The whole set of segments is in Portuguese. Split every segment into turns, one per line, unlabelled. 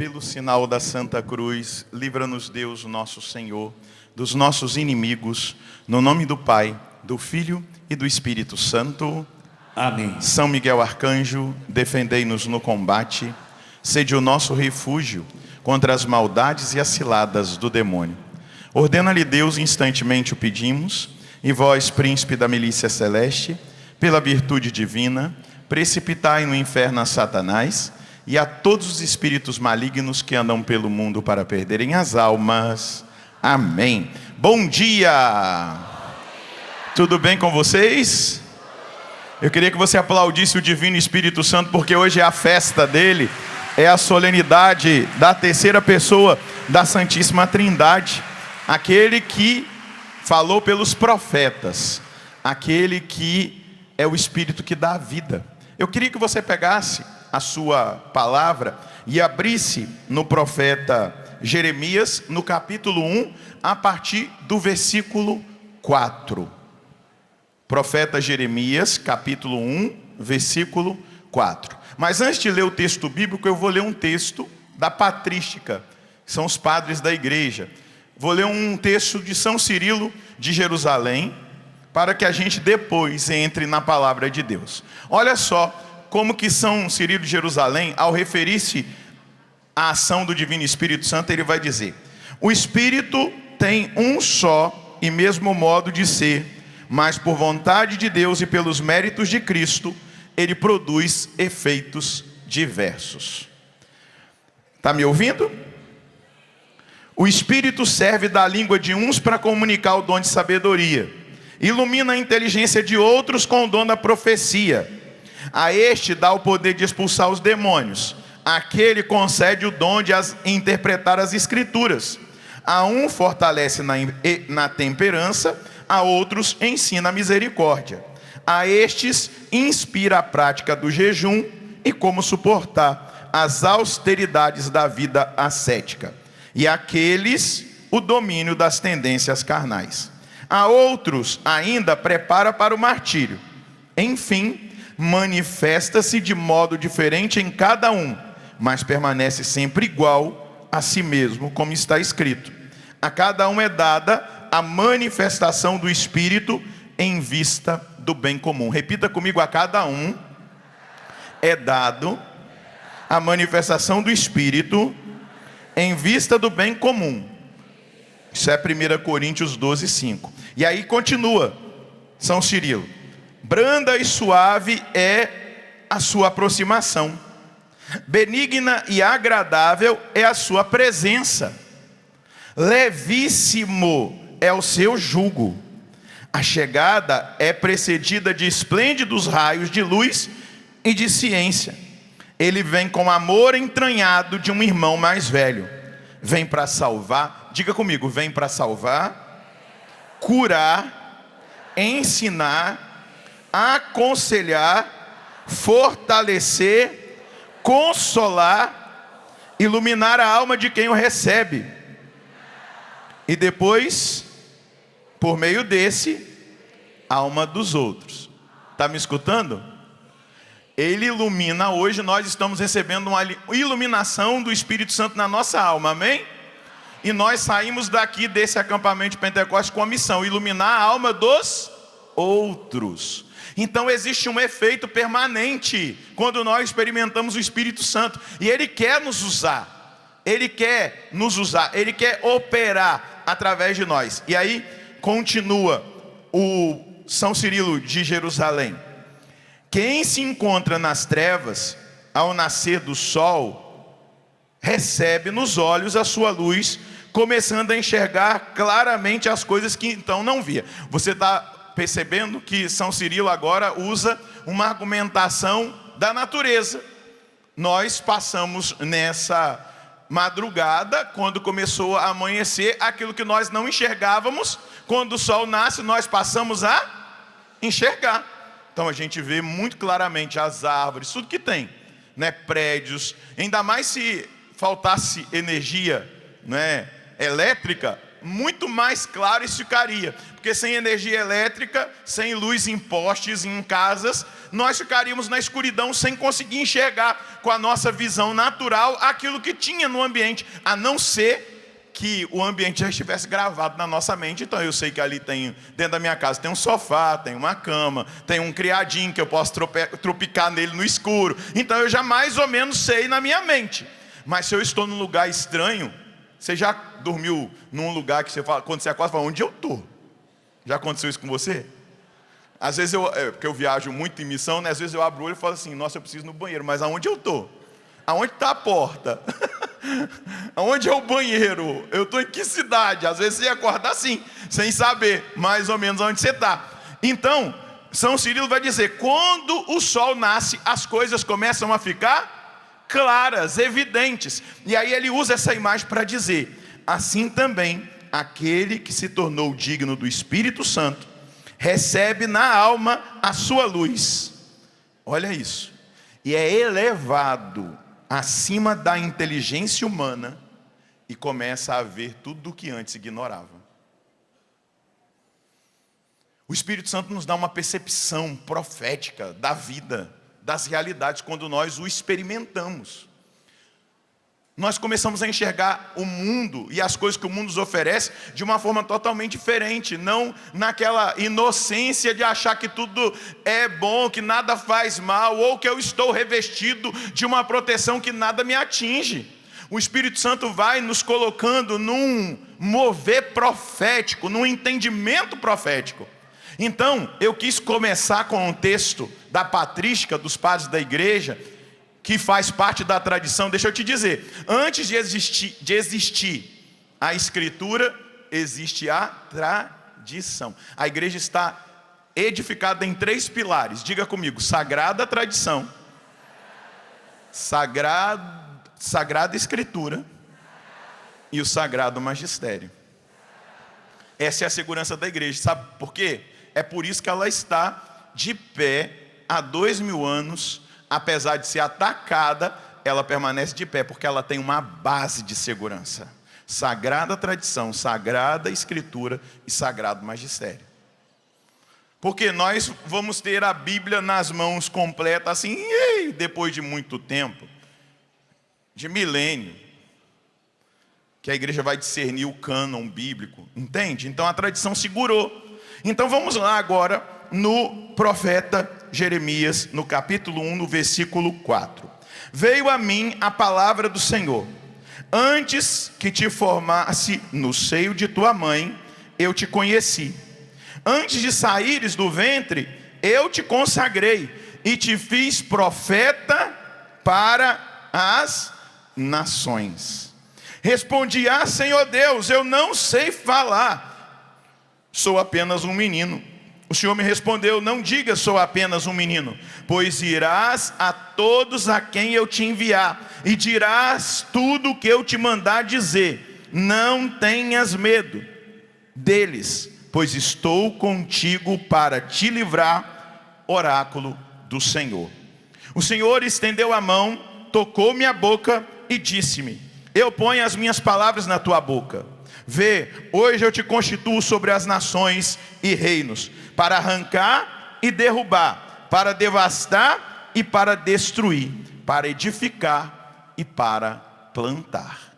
pelo sinal da Santa Cruz, livra-nos Deus, nosso Senhor, dos nossos inimigos, no nome do Pai, do Filho e do Espírito Santo.
Amém.
São Miguel Arcanjo, defendei-nos no combate, sede o nosso refúgio contra as maldades e as ciladas do demônio. Ordena-lhe Deus, instantemente o pedimos, e vós, príncipe da milícia celeste, pela virtude divina, precipitai no inferno a Satanás e a todos os espíritos malignos que andam pelo mundo para perderem as almas. Amém. Bom dia! Tudo bem com vocês? Eu queria que você aplaudisse o Divino Espírito Santo, porque hoje é a festa dele, é a solenidade da terceira pessoa da Santíssima Trindade, aquele que falou pelos profetas, aquele que é o Espírito que dá a vida. Eu queria que você pegasse a sua palavra e abrisse no profeta Jeremias, no capítulo 1, a partir do versículo 4. Profeta Jeremias, capítulo 1, versículo 4. Mas antes de ler o texto bíblico, eu vou ler um texto da patrística, que são os padres da igreja. Vou ler um texto de São Cirilo de Jerusalém, para que a gente depois entre na palavra de Deus. Olha só como que São Cirilo de Jerusalém, ao referir-se à ação do Divino Espírito Santo, ele vai dizer: o Espírito tem um só e mesmo modo de ser, mas por vontade de Deus e pelos méritos de Cristo, ele produz efeitos diversos. Está me ouvindo? O Espírito serve da língua de uns para comunicar o dom de sabedoria, ilumina a inteligência de outros com o dom da profecia. A este dá o poder de expulsar os demônios. Àquele concede o dom de interpretar as escrituras. A um fortalece na temperança, a outros ensina a misericórdia. A estes inspira a prática do jejum e como suportar as austeridades da vida ascética. E àqueles o domínio das tendências carnais. A outros ainda prepara para o martírio. Enfim, manifesta-se de modo diferente em cada um, mas permanece sempre igual a si mesmo, como está escrito: a cada um é dada a manifestação do Espírito em vista do bem comum. Repita comigo: a cada um é dado a manifestação do Espírito em vista do bem comum. Isso é 1 Coríntios 12, 5. E aí continua São Cirilo: branda e suave é a sua aproximação, benigna e agradável é a sua presença, levíssimo é o seu jugo. A chegada é precedida de esplêndidos raios de luz e de ciência. Ele vem com amor entranhado de um irmão mais velho. Vem para salvar, diga comigo: vem para salvar, curar, ensinar, aconselhar, fortalecer, consolar, iluminar a alma de quem o recebe. E depois, por meio desse, a alma dos outros. Está me escutando? Ele ilumina. Hoje nós estamos recebendo uma iluminação do Espírito Santo na nossa alma, amém? E nós saímos daqui desse acampamento de Pentecostes com a missão: iluminar a alma dos outros. Então existe um efeito permanente quando nós experimentamos o Espírito Santo, e Ele quer nos usar, Ele quer nos usar, Ele quer operar através de nós. E aí continua o São Cirilo de Jerusalém: quem se encontra nas trevas, ao nascer do sol, recebe nos olhos a sua luz, começando a enxergar claramente as coisas que então não via. Você está percebendo que São Cirilo agora usa uma argumentação da natureza. Nós passamos nessa madrugada, quando começou a amanhecer, aquilo que nós não enxergávamos, quando o sol nasce, nós passamos a enxergar. Então a gente vê muito claramente as árvores, tudo que tem, né? Prédios. Ainda mais se faltasse energia, né, elétrica, muito mais claro isso ficaria. Porque sem energia elétrica, sem luz em postes, em casas, nós ficaríamos na escuridão sem conseguir enxergar com a nossa visão natural aquilo que tinha no ambiente, a não ser que o ambiente já estivesse gravado na nossa mente. Então eu sei que ali tem, dentro da minha casa tem um sofá, tem uma cama, tem um criadinho que eu posso tropicar nele no escuro. Então eu já mais ou menos sei na minha mente. Mas se eu estou num lugar estranho, você já dormiu num lugar que você fala, quando você acorda, você fala, onde eu estou? Já aconteceu isso com você? Às vezes porque eu viajo muito em missão, né? Às vezes eu abro o olho e falo assim, nossa, eu preciso ir no banheiro, mas aonde eu estou? Aonde está a porta? Aonde é o banheiro? Eu estou em que cidade? Às vezes você acorda assim, sem saber mais ou menos onde você está. Então, São Cirilo vai dizer, quando o sol nasce, as coisas começam a ficar claras, evidentes. E aí ele usa essa imagem para dizer, assim também, aquele que se tornou digno do Espírito Santo, recebe na alma a sua luz. Olha isso. E é elevado acima da inteligência humana e começa a ver tudo o que antes ignorava. O Espírito Santo nos dá uma percepção profética da vida, das realidades, quando nós o experimentamos. Nós começamos a enxergar o mundo e as coisas que o mundo nos oferece de uma forma totalmente diferente, não naquela inocência de achar que tudo é bom, que nada faz mal, ou que eu estou revestido de uma proteção que nada me atinge. O Espírito Santo vai nos colocando num mover profético, num entendimento profético. Então, eu quis começar com um texto da patrística dos padres da igreja, que faz parte da tradição. Deixa eu te dizer, antes de existir a Escritura, existe a tradição. A igreja está edificada em 3 pilares. Diga comigo, sagrada tradição, sagrada Escritura e o sagrado magistério. Essa é a segurança da igreja. Sabe por quê? É por isso que ela está de pé há 2000 anos. Apesar de ser atacada, ela permanece de pé, porque ela tem uma base de segurança. Sagrada tradição, sagrada Escritura e sagrado magistério. Porque nós vamos ter a Bíblia nas mãos completa assim, depois de muito tempo, de milênio, que a igreja vai discernir o cânon bíblico, entende? Então a tradição segurou. Então vamos lá agora no profeta Jeremias, no capítulo 1, no versículo 4. Veio a mim a palavra do Senhor, antes que te formasse no seio de tua mãe, eu te conheci. Antes de saíres do ventre, eu te consagrei e te fiz profeta para as nações. Respondi, Senhor Deus, eu não sei falar, sou apenas um menino. O Senhor me respondeu, não diga sou apenas um menino, pois irás a todos a quem eu te enviar, e dirás tudo o que eu te mandar dizer. Não tenhas medo deles, pois estou contigo para te livrar, oráculo do Senhor. O Senhor estendeu a mão, tocou minha boca e disse-me, eu ponho as minhas palavras na tua boca. Vê, hoje eu te constituo sobre as nações e reinos, para arrancar e derrubar, para devastar e para destruir, para edificar e para plantar.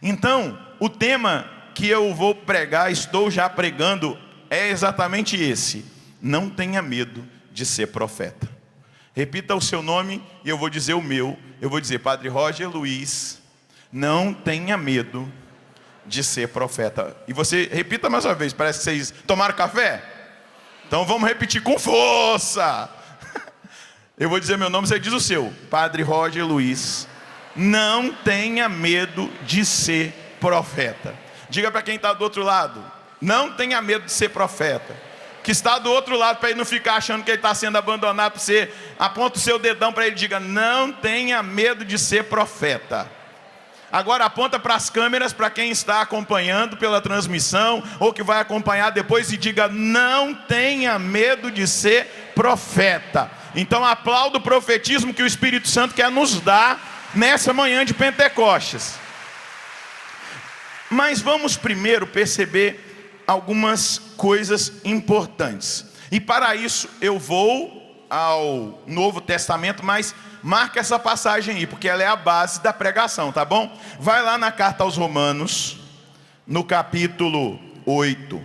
Então, o tema que eu vou pregar, estou já pregando, é exatamente esse: não tenha medo de ser profeta. Repita o seu nome e eu vou dizer o meu. Eu vou dizer, Padre Roger Luiz, não tenha medo de ser profeta. E você repita mais uma vez, parece que vocês tomaram café? Então vamos repetir com força. Eu vou dizer meu nome, você diz o seu. Padre Roger Luiz, não tenha medo de ser profeta. Diga para quem está do outro lado, não tenha medo de ser profeta. Que está do outro lado, para ele não ficar achando que ele está sendo abandonado por você. Aponta o seu dedão para ele e diga, não tenha medo de ser profeta. Agora aponta para as câmeras, para quem está acompanhando pela transmissão, ou que vai acompanhar depois, e diga, não tenha medo de ser profeta. Então aplauda o profetismo que o Espírito Santo quer nos dar nessa manhã de Pentecostes. Mas vamos primeiro perceber algumas coisas importantes. E para isso eu vou ao Novo Testamento, mas marca essa passagem aí, porque ela é a base da pregação, tá bom? Vai lá na carta aos Romanos, no capítulo 8.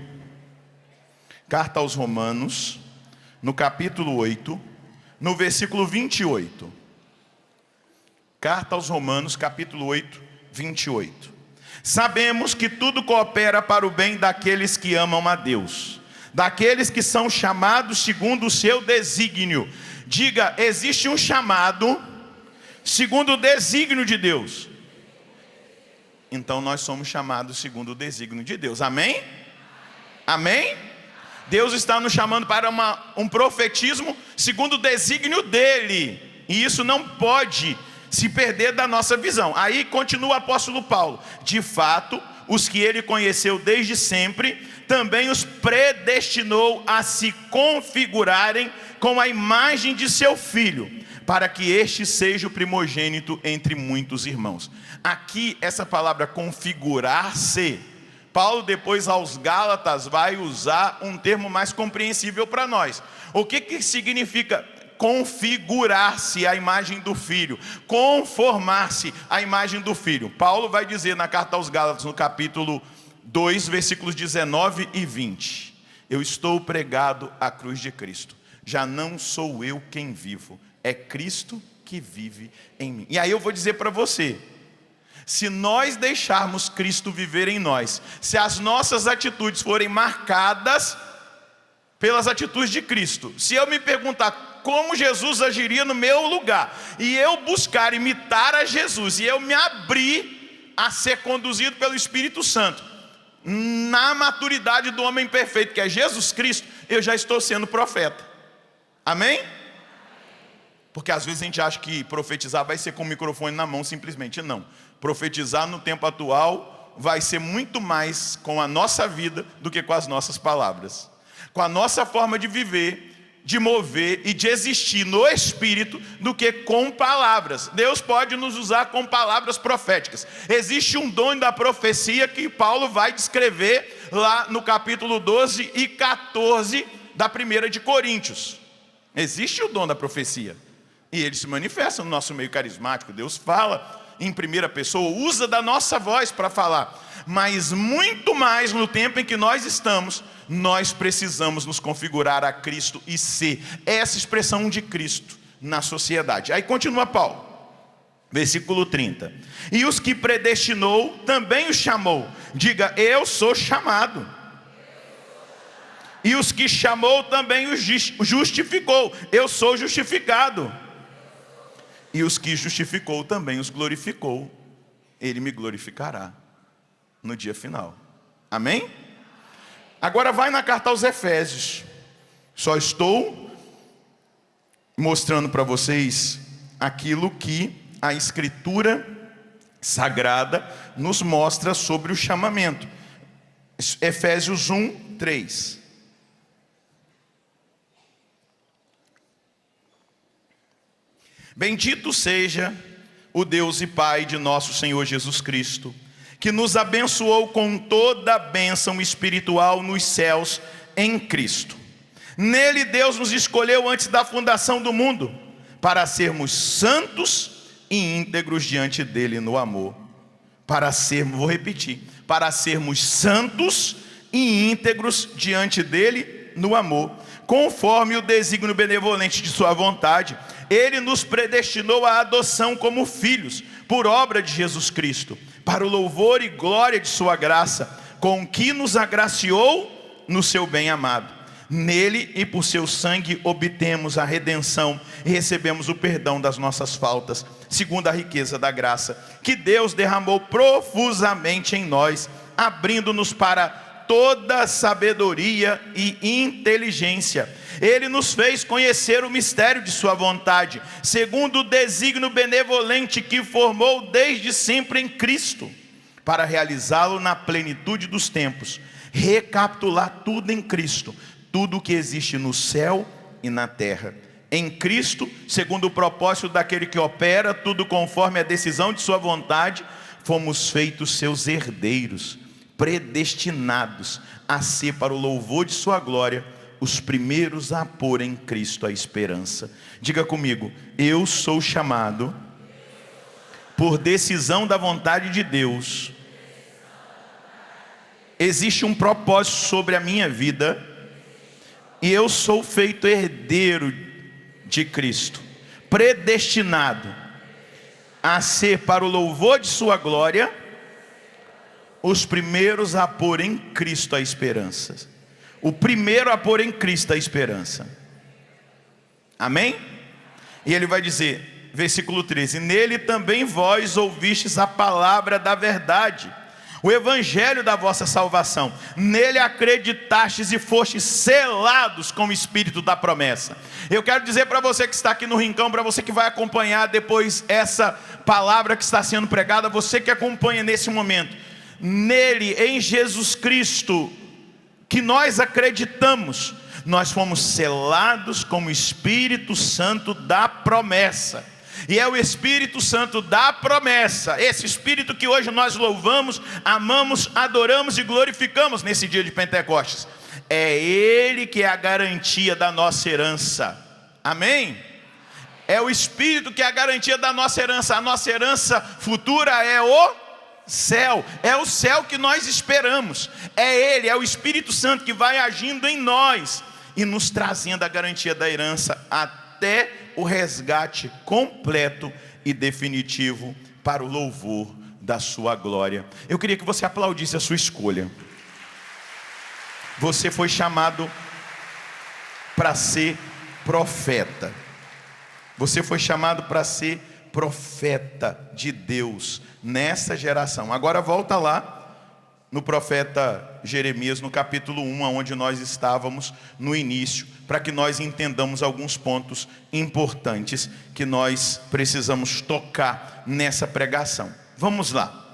Carta aos Romanos, no capítulo 8, no versículo 28. Carta aos Romanos, capítulo 8, 28. Sabemos que tudo coopera para o bem daqueles que amam a Deus, daqueles que são chamados segundo o seu desígnio. Diga, existe um chamado segundo o desígnio de Deus. Então nós somos chamados segundo o desígnio de Deus. Amém? Amém? Deus está nos chamando para um profetismo segundo o desígnio dele. E isso não pode se perder da nossa visão. Aí continua o apóstolo Paulo. De fato, os que ele conheceu desde sempre, também os predestinou a se configurarem com a imagem de seu filho, para que este seja o primogênito entre muitos irmãos. Aqui, essa palavra configurar-se, Paulo depois aos Gálatas vai usar um termo mais compreensível para nós. O que significa configurar-se à imagem do Filho? Conformar-se à imagem do Filho. Paulo vai dizer na carta aos Gálatas, no capítulo 2, versículos 19 e 20. Eu estou pregado à cruz de Cristo. Já não sou eu quem vivo, é Cristo que vive em mim. E aí eu vou dizer para você, se nós deixarmos Cristo viver em nós, se as nossas atitudes forem marcadas pelas atitudes de Cristo, se eu me perguntar como Jesus agiria no meu lugar, e eu buscar imitar a Jesus, e eu me abrir a ser conduzido pelo Espírito Santo, na maturidade do homem perfeito, que é Jesus Cristo, eu já estou sendo profeta. Amém? Porque às vezes a gente acha que profetizar vai ser com o microfone na mão simplesmente. Não. Profetizar no tempo atual vai ser muito mais com a nossa vida do que com as nossas palavras. Com a nossa forma de viver, de mover e de existir no Espírito do que com palavras. Deus pode nos usar com palavras proféticas. Existe um dom da profecia que Paulo vai descrever lá no capítulo 12 e 14 da 1 de Coríntios. Existe o dom da profecia. E ele se manifesta no nosso meio carismático. Deus fala em primeira pessoa, usa da nossa voz para falar. Mas muito mais no tempo em que nós estamos, nós precisamos nos configurar a Cristo e ser essa expressão de Cristo na sociedade. Aí continua Paulo, versículo 30. E os que predestinou, também os chamou. Diga, eu sou chamado. E os que chamou, também os justificou. Eu sou justificado. E os que justificou, também os glorificou. Ele me glorificará no dia final. Amém? Agora vai na carta aos Efésios. Só estou mostrando para vocês aquilo que a Escritura Sagrada nos mostra sobre o chamamento. Efésios 1, 3. Bendito seja o Deus e Pai de nosso Senhor Jesus Cristo, que nos abençoou com toda a bênção espiritual nos céus em Cristo. Nele Deus nos escolheu antes da fundação do mundo, para sermos santos e íntegros diante dele no amor. Vou repetir, para sermos santos e íntegros diante dele no amor, conforme o desígnio benevolente de sua vontade. Ele nos predestinou à adoção como filhos, por obra de Jesus Cristo, para o louvor e glória de sua graça, com que nos agraciou no seu bem-amado. Nele e por seu sangue obtemos a redenção e recebemos o perdão das nossas faltas, segundo a riqueza da graça que Deus derramou profusamente em nós, abrindo-nos para toda sabedoria e inteligência. Ele nos fez conhecer o mistério de sua vontade, segundo o desígnio benevolente que formou desde sempre em Cristo, para realizá-lo na plenitude dos tempos, recapitular tudo em Cristo, tudo o que existe no céu e na terra. Em Cristo, segundo o propósito daquele que opera tudo conforme a decisão de sua vontade, fomos feitos seus herdeiros, predestinados a ser para o louvor de sua glória, os primeiros a pôr em Cristo a esperança. Diga comigo: eu sou chamado por decisão da vontade de Deus. Existe um propósito sobre a minha vida, e eu sou feito herdeiro de Cristo, predestinado a ser, para o louvor de sua glória, os primeiros a pôr em Cristo a esperança. O primeiro a pôr em Cristo a esperança. Amém? E ele vai dizer, versículo 13: nele também vós ouvistes a palavra da verdade, o evangelho da vossa salvação. Nele acreditastes e fostes selados com o Espírito da promessa. Eu quero dizer para você que está aqui no rincão, para você que vai acompanhar depois essa palavra que está sendo pregada, você que acompanha nesse momento, nele, em Jesus Cristo, que nós acreditamos, nós fomos selados com o Espírito Santo da promessa. E é o Espírito Santo da promessa, esse Espírito que hoje nós louvamos, amamos, adoramos e glorificamos nesse dia de Pentecostes. É Ele que é a garantia da nossa herança. Amém? É o Espírito que é a garantia da nossa herança. A nossa herança futura é o céu. É o céu que nós esperamos. É Ele, é o Espírito Santo que vai agindo em nós e nos trazendo a garantia da herança até o resgate completo e definitivo para o louvor da sua glória. Eu queria que você aplaudisse a sua escolha. Você foi chamado para ser profeta. Você foi chamado para ser profeta de Deus nessa geração. Agora volta lá no profeta Jeremias, no capítulo 1, onde nós estávamos no início, para que nós entendamos alguns pontos importantes que nós precisamos tocar nessa pregação. Vamos lá.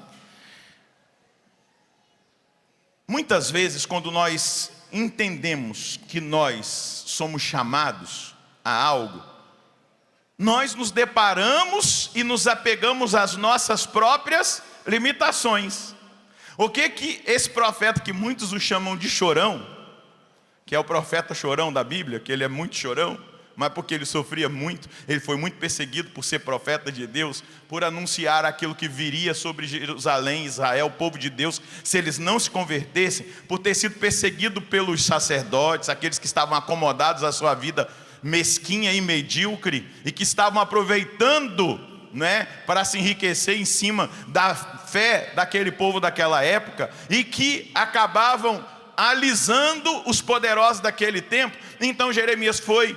Muitas vezes, quando nós entendemos que nós somos chamados a algo, nós nos deparamos e nos apegamos às nossas próprias limitações. O que esse profeta, que muitos o chamam de chorão, que é o profeta chorão da Bíblia, que ele é muito chorão, mas porque ele sofria muito, ele foi muito perseguido por ser profeta de Deus, por anunciar aquilo que viria sobre Jerusalém, Israel, o povo de Deus, se eles não se convertessem, por ter sido perseguido pelos sacerdotes, aqueles que estavam acomodados à sua vida mesquinha e medíocre, e que estavam aproveitando, né, para se enriquecer em cima da fé daquele povo daquela época, e que acabavam alisando os poderosos daquele tempo. Então Jeremias foi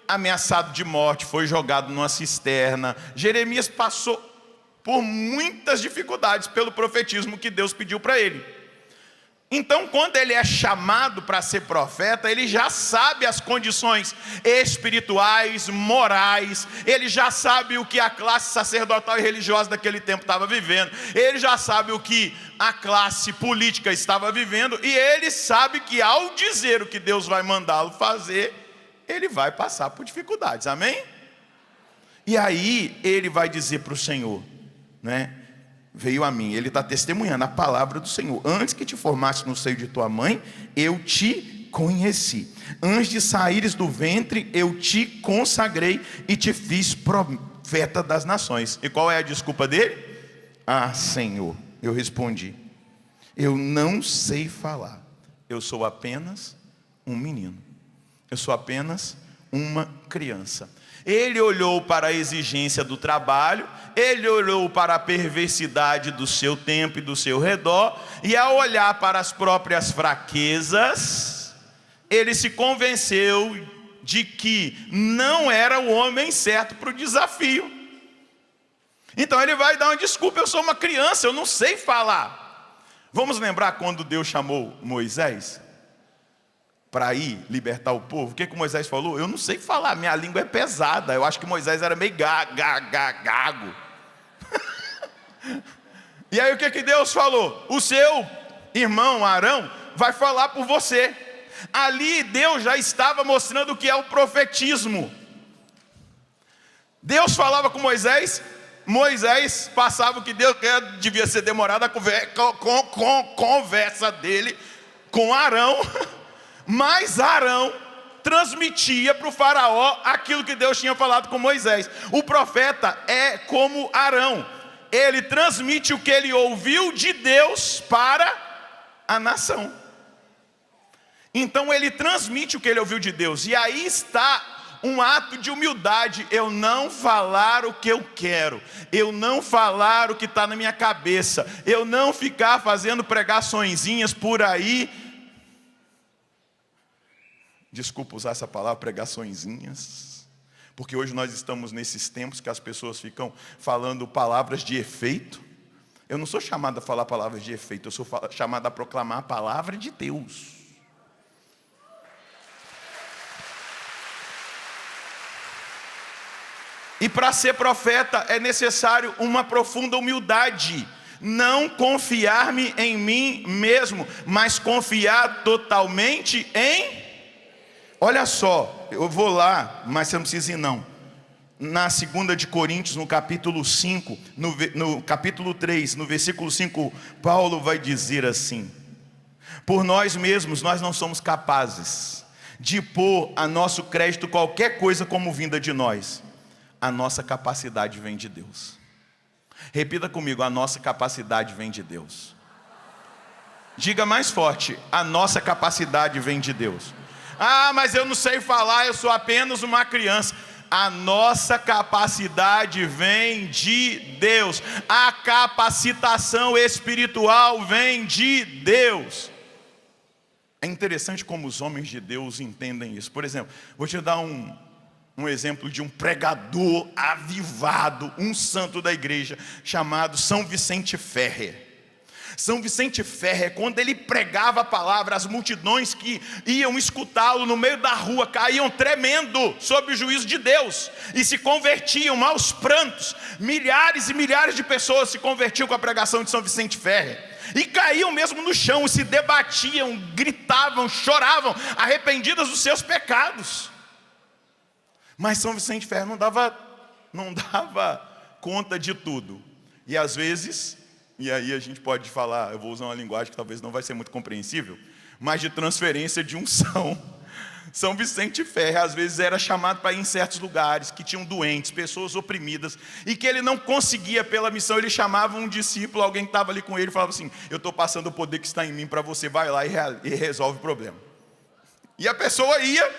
ameaçado de morte, foi jogado numa cisterna. Jeremias passou por muitas dificuldades pelo profetismo que Deus pediu para ele. Então, quando ele é chamado para ser profeta, ele já sabe as condições espirituais, morais, ele já sabe o que a classe sacerdotal e religiosa daquele tempo estava vivendo, ele já sabe o que a classe política estava vivendo, e ele sabe que ao dizer o que Deus vai mandá-lo fazer, ele vai passar por dificuldades, amém? E aí ele vai dizer para o Senhor, né? Veio a mim, ele está testemunhando a palavra do Senhor: antes que te formasse no seio de tua mãe, eu te conheci. Antes de saíres do ventre, eu te consagrei e te fiz profeta das nações. E qual é a desculpa dele? Ah, Senhor, eu respondi, eu não sei falar, eu sou apenas um menino, eu sou apenas uma criança. Ele olhou para a exigência do trabalho, ele olhou para a perversidade do seu tempo e do seu redor, e ao olhar para as próprias fraquezas, ele se convenceu de que não era o homem certo para o desafio. Então ele vai dar uma desculpa: eu sou uma criança, eu não sei falar. Vamos lembrar quando Deus chamou Moisés para ir libertar o povo? O que Moisés falou? Eu não sei falar, minha língua é pesada. Eu acho que Moisés era meio gago. E aí o que Deus falou? O seu irmão Arão vai falar por você. Ali Deus já estava mostrando o que é o profetismo. Deus falava com Moisés, Moisés passava o que Deus devia ser demorada a conversa dele com Arão. Mas Arão transmitia para o faraó aquilo que Deus tinha falado com Moisés. O profeta é como Arão, ele transmite o que ele ouviu de Deus para a nação. Então ele transmite o que ele ouviu de Deus, e aí está um ato de humildade, eu não falar o que eu quero, eu não falar o que está na minha cabeça, eu não ficar fazendo pregaçõezinhas por aí. Desculpa usar essa palavra, pregaçõezinhas, porque hoje nós estamos nesses tempos que as pessoas ficam falando palavras de efeito. Eu não sou chamado a falar palavras de efeito, eu sou chamado a proclamar a palavra de Deus. E para ser profeta é necessário uma profunda humildade. Não confiar-me em mim mesmo, mas confiar totalmente em... Olha só, eu vou lá, mas você não precisa ir não. Na 2 de Coríntios, no capítulo 5, no capítulo 3, no versículo 5, Paulo vai dizer assim: por nós mesmos, nós não somos capazes de pôr a nosso crédito qualquer coisa como vinda de nós. A nossa capacidade vem de Deus. Repita comigo, a nossa capacidade vem de Deus. Diga mais forte, a nossa capacidade vem de Deus. Ah, mas eu não sei falar, eu sou apenas uma criança. A nossa capacidade vem de Deus. A capacitação espiritual vem de Deus. É interessante como os homens de Deus entendem isso. Por exemplo, vou te dar um exemplo de um pregador avivado, um santo da igreja, chamado São Vicente Ferrer. São Vicente Ferrer, quando ele pregava a palavra, as multidões que iam escutá-lo no meio da rua caíam tremendo sob o juízo de Deus e se convertiam aos prantos. Milhares e milhares de pessoas se convertiam com a pregação de São Vicente Ferrer e caíam mesmo no chão, se debatiam, gritavam, choravam, arrependidas dos seus pecados. Mas São Vicente Ferrer não dava conta de tudo. E às vezes, e aí a gente pode falar, eu vou usar uma linguagem que talvez não vai ser muito compreensível, mas de transferência de unção. São Vicente Ferrer às vezes era chamado para ir em certos lugares que tinham doentes, pessoas oprimidas, e que ele não conseguia pela missão. Ele chamava um discípulo, alguém que estava ali com ele, e falava assim: eu estou passando o poder que está em mim para você, vai lá e resolve o problema. E a pessoa ia,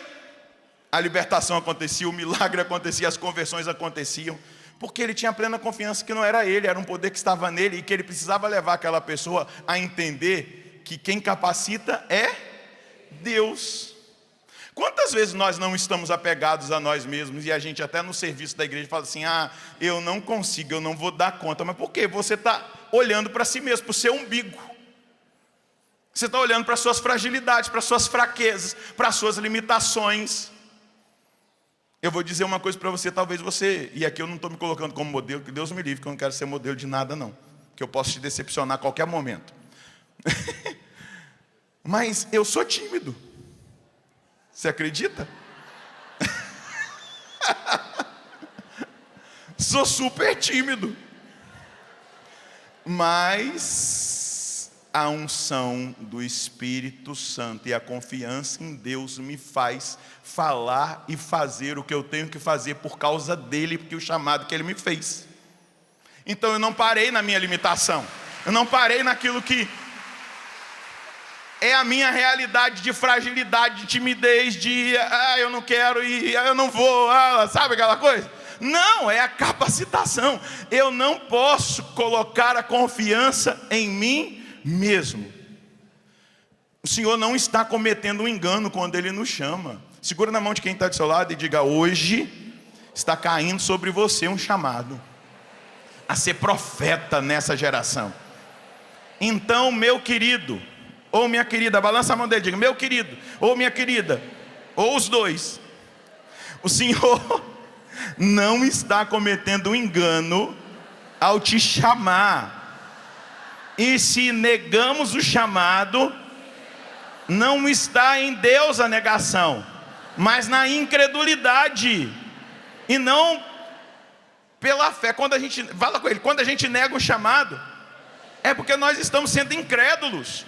a libertação acontecia, o milagre acontecia, as conversões aconteciam, porque ele tinha plena confiança que não era ele, era um poder que estava nele, e que ele precisava levar aquela pessoa a entender que quem capacita é Deus. Quantas vezes nós não estamos apegados a nós mesmos, e a gente até no serviço da igreja fala assim: ah, eu não consigo, eu não vou dar conta. Mas por quê? Você está olhando para si mesmo, para o seu umbigo. Você está olhando para as suas fragilidades, para as suas fraquezas, para as suas limitações. Eu vou dizer uma coisa para você, talvez você, e aqui eu não estou me colocando como modelo, que Deus me livre, que eu não quero ser modelo de nada não, que eu posso te decepcionar a qualquer momento. Mas eu sou tímido. Você acredita? Sou super tímido. Mas a unção do Espírito Santo e a confiança em Deus me faz falar e fazer o que eu tenho que fazer por causa dele, porque o chamado que ele me fez. Então eu não parei na minha limitação, eu não parei naquilo que é a minha realidade de fragilidade, de timidez, de eu não quero ir, eu não vou, sabe aquela coisa? Não, é a capacitação. Eu não posso colocar a confiança em mim mesmo. O Senhor não está cometendo um engano quando Ele nos chama. Segura na mão de quem está do seu lado e diga: hoje está caindo sobre você um chamado a ser profeta nessa geração. Então, meu querido, ou minha querida, balança a mão dele e diga: meu querido, ou minha querida, ou os dois, o Senhor não está cometendo um engano ao te chamar. E se negamos o chamado, não está em Deus a negação, mas na incredulidade, e não pela fé. Quando a gente, fala com ele, quando a gente nega o chamado, é porque nós estamos sendo incrédulos.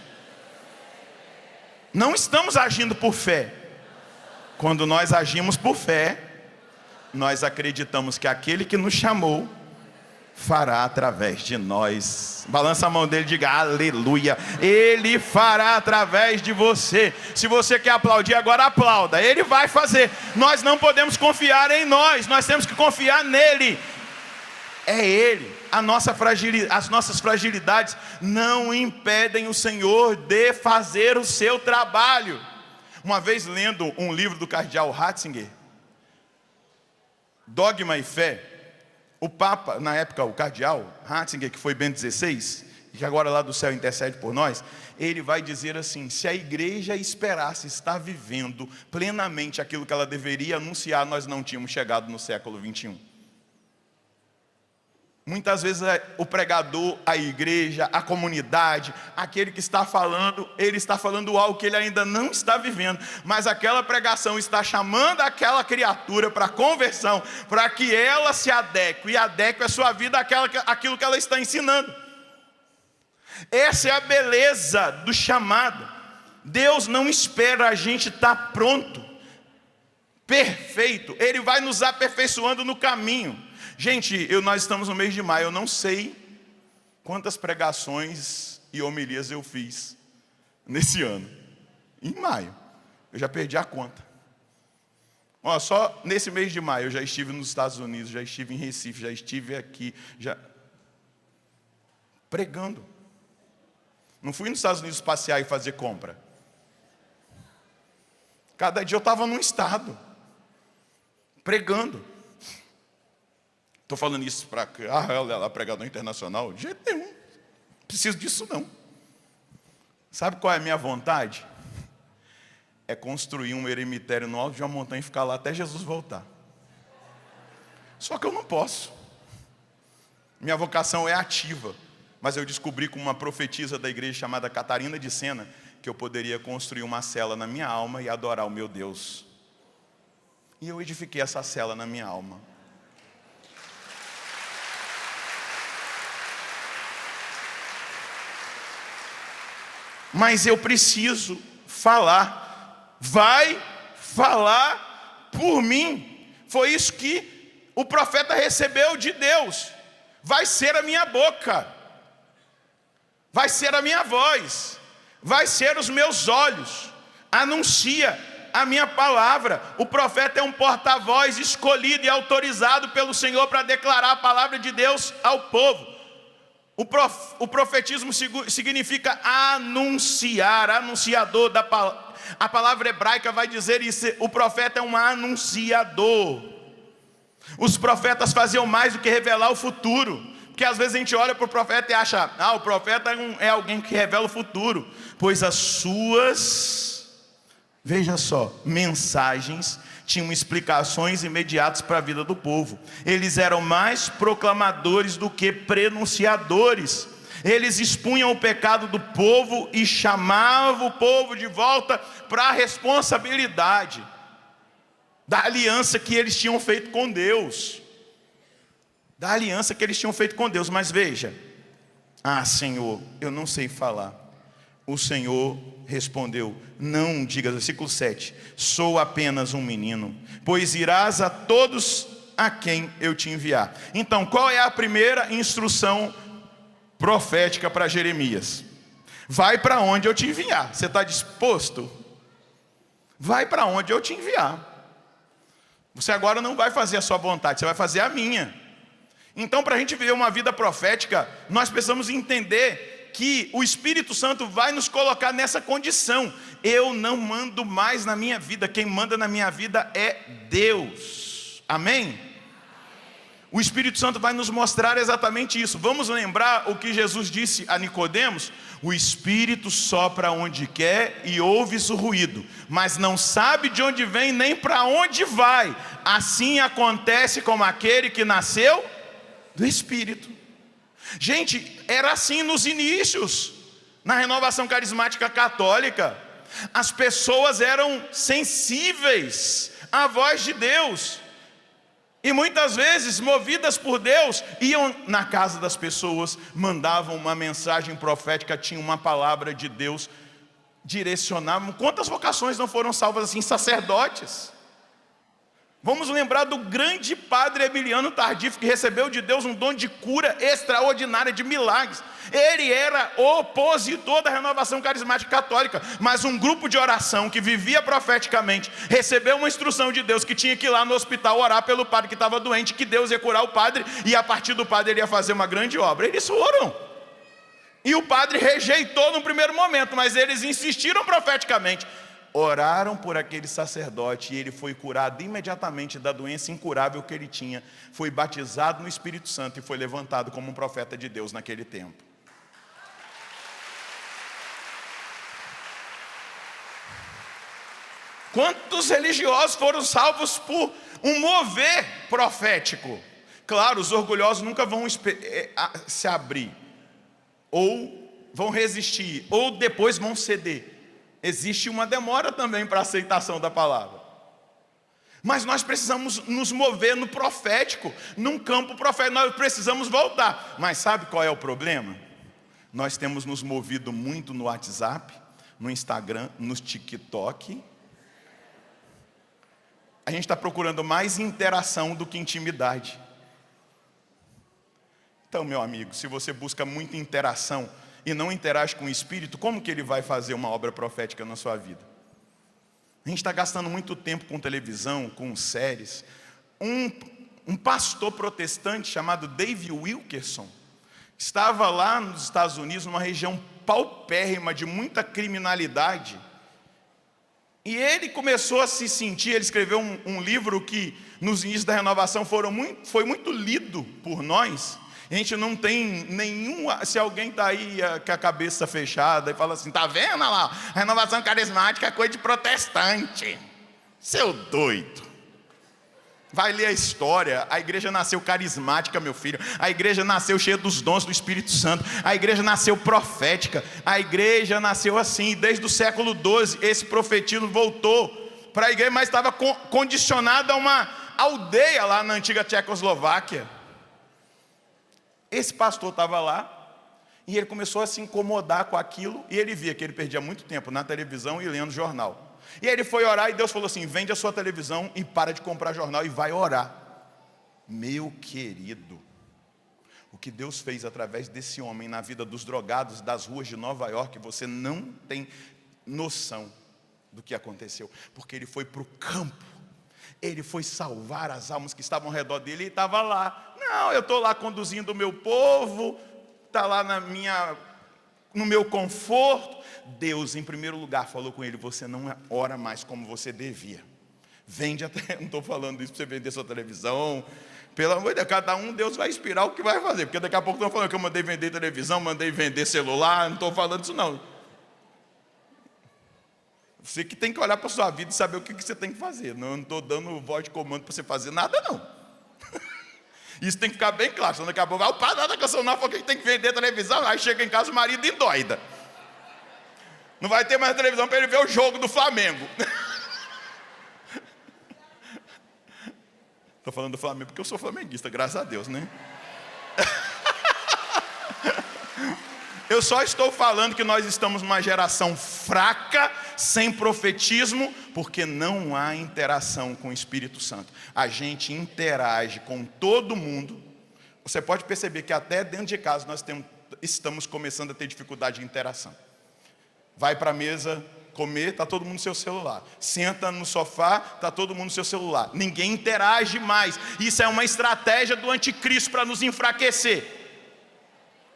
Não estamos agindo por fé. Quando nós agimos por fé, nós acreditamos que aquele que nos chamou fará através de nós. Balança a mão dele e diga aleluia. Ele fará através de você. Se você quer aplaudir agora, aplauda. Ele vai fazer. Nós não podemos confiar em nós temos que confiar nele. É ele. As nossas fragilidades não impedem o Senhor de fazer o seu trabalho. Uma vez lendo um livro do cardeal Ratzinger, Dogma e Fé, o Papa, na época o cardeal Ratzinger, que foi Bento XVI, e que agora lá do céu intercede por nós, ele vai dizer assim: se a igreja esperasse estar vivendo plenamente aquilo que ela deveria anunciar, nós não tínhamos chegado no século 21. Muitas vezes o pregador, a igreja, a comunidade, aquele que está falando, ele está falando algo que ele ainda não está vivendo, mas aquela pregação está chamando aquela criatura para conversão, para que ela se adeque, e adeque a sua vida àquilo que ela está ensinando. Essa é a beleza do chamado. Deus não espera a gente estar pronto, perfeito. Ele vai nos aperfeiçoando no caminho. Gente, nós estamos no mês de maio, eu não sei quantas pregações e homilias eu fiz nesse ano. Em maio, eu já perdi a conta. Só nesse mês de maio eu já estive nos Estados Unidos, já estive em Recife, já estive aqui, pregando. Não fui nos Estados Unidos passear e fazer compra. Cada dia eu estava num estado, pregando. Estou falando isso para ela pregador internacional? De jeito nenhum. Não preciso disso não. Sabe qual é a minha vontade? É construir um eremitério no alto de uma montanha e ficar lá até Jesus voltar. Só que eu não posso. Minha vocação é ativa. Mas eu descobri com uma profetisa da igreja chamada Catarina de Sena que eu poderia construir uma cela na minha alma e adorar o meu Deus. E eu edifiquei essa cela na minha alma. Mas eu preciso falar. Vai falar por mim. Foi isso que o profeta recebeu de Deus. Vai ser a minha boca, vai ser a minha voz, vai ser os meus olhos. Anuncia a minha palavra. O profeta é um porta-voz escolhido e autorizado pelo Senhor para declarar a palavra de Deus ao povo. O profetismo significa anunciar, anunciador da palavra. A palavra hebraica vai dizer isso: o profeta é um anunciador. Os profetas faziam mais do que revelar o futuro, porque às vezes a gente olha para o profeta e acha: o profeta é alguém que revela o futuro. Pois as suas, veja só, mensagens tinham explicações imediatas para a vida do povo. Eles eram mais proclamadores do que prenunciadores. Eles expunham o pecado do povo e chamavam o povo de volta para a responsabilidade da aliança que eles tinham feito com Deus. Da aliança que eles tinham feito com Deus. Mas veja: Senhor, eu não sei falar. O Senhor respondeu: não digas, versículo 7, sou apenas um menino, pois irás a todos a quem eu te enviar. Então, qual é a primeira instrução profética para Jeremias? Vai para onde eu te enviar. Você está disposto? Vai para onde eu te enviar. Você agora não vai fazer a sua vontade, você vai fazer a minha. Então, para a gente viver uma vida profética, nós precisamos entender que o Espírito Santo vai nos colocar nessa condição. Eu não mando mais na minha vida, quem manda na minha vida é Deus. Amém? O Espírito Santo vai nos mostrar exatamente isso. Vamos lembrar o que Jesus disse a Nicodemos: o Espírito sopra onde quer e ouve-se o ruído, mas não sabe de onde vem nem para onde vai. Assim acontece com aquele que nasceu do Espírito. Gente, era assim nos inícios, na renovação carismática católica. As pessoas eram sensíveis à voz de Deus, e muitas vezes, movidas por Deus, iam na casa das pessoas, mandavam uma mensagem profética, tinha uma palavra de Deus direcionar. Quantas vocações não foram salvas assim? Sacerdotes. Vamos lembrar do grande padre Emiliano Tardif, que recebeu de Deus um dom de cura extraordinária, de milagres. Ele era opositor da renovação carismática católica, mas um grupo de oração que vivia profeticamente, recebeu uma instrução de Deus que tinha que ir lá no hospital orar pelo padre que estava doente, que Deus ia curar o padre, e a partir do padre ele ia fazer uma grande obra. Eles foram. E o padre rejeitou no primeiro momento, mas eles insistiram profeticamente. Oraram por aquele sacerdote e ele foi curado imediatamente da doença incurável que ele tinha. Foi batizado no Espírito Santo e foi levantado como um profeta de Deus naquele tempo. Quantos religiosos foram salvos por um mover profético? Claro, os orgulhosos nunca vão se abrir, ou vão resistir, ou depois vão ceder. Existe uma demora também para a aceitação da palavra. Mas nós precisamos nos mover no profético, num campo profético, nós precisamos voltar. Mas sabe qual é o problema? Nós temos nos movido muito no WhatsApp, no Instagram, no TikTok. A gente está procurando mais interação do que intimidade. Então, meu amigo, se você busca muita interação e não interage com o Espírito, como que ele vai fazer uma obra profética na sua vida? A gente está gastando muito tempo com televisão, com séries. Um pastor protestante chamado Dave Wilkerson estava lá nos Estados Unidos, numa região paupérrima de muita criminalidade. E ele começou a se sentir, ele escreveu um livro que nos inícios da renovação foi muito lido por nós. A gente não tem nenhum. Se alguém está aí com a cabeça fechada e fala assim, tá vendo lá, a renovação carismática é coisa de protestante. Seu doido. Vai ler a história. A igreja nasceu carismática, meu filho. A igreja nasceu cheia dos dons do Espírito Santo. A igreja nasceu profética. A igreja nasceu assim. Desde o século XII, esse profetismo voltou para a igreja, mas estava condicionado a uma aldeia lá na antiga Tchecoslováquia. Esse pastor estava lá e ele começou a se incomodar com aquilo, e ele via que ele perdia muito tempo na televisão e lendo jornal. E aí ele foi orar e Deus falou assim, vende a sua televisão e para de comprar jornal e vai orar. Meu querido, o que Deus fez através desse homem na vida dos drogados das ruas de Nova York, você não tem noção do que aconteceu, porque ele foi para o campo. Ele foi salvar as almas que estavam ao redor dele e estava lá. Não, eu estou lá conduzindo o meu povo, está lá no meu conforto. Deus, em primeiro lugar, falou com ele, você não ora mais como você devia. Vende até, não estou falando isso para você vender sua televisão. Pelo amor de Deus, cada um, Deus vai inspirar o que vai fazer. Porque daqui a pouco estão falando que eu mandei vender televisão, mandei vender celular, não estou falando isso não. Você que tem que olhar para a sua vida e saber o que você tem que fazer. Não estou dando voz de comando para você fazer nada, não. Isso tem que ficar bem claro. Senão daqui a pouco, o padre da canção não falou que tem que vender televisão. Aí chega em casa o marido endoida. Não vai ter mais televisão para ele ver o jogo do Flamengo. Estou falando do Flamengo porque eu sou flamenguista, graças a Deus, né? Eu só estou falando que nós estamos numa geração fraca, sem profetismo, porque não há interação com o Espírito Santo. A gente interage com todo mundo. Você pode perceber que até dentro de casa nós estamos começando a ter dificuldade de interação. Vai para a mesa comer, está todo mundo no seu celular. Senta no sofá, está todo mundo no seu celular. Ninguém interage mais. Isso é uma estratégia do anticristo para nos enfraquecer.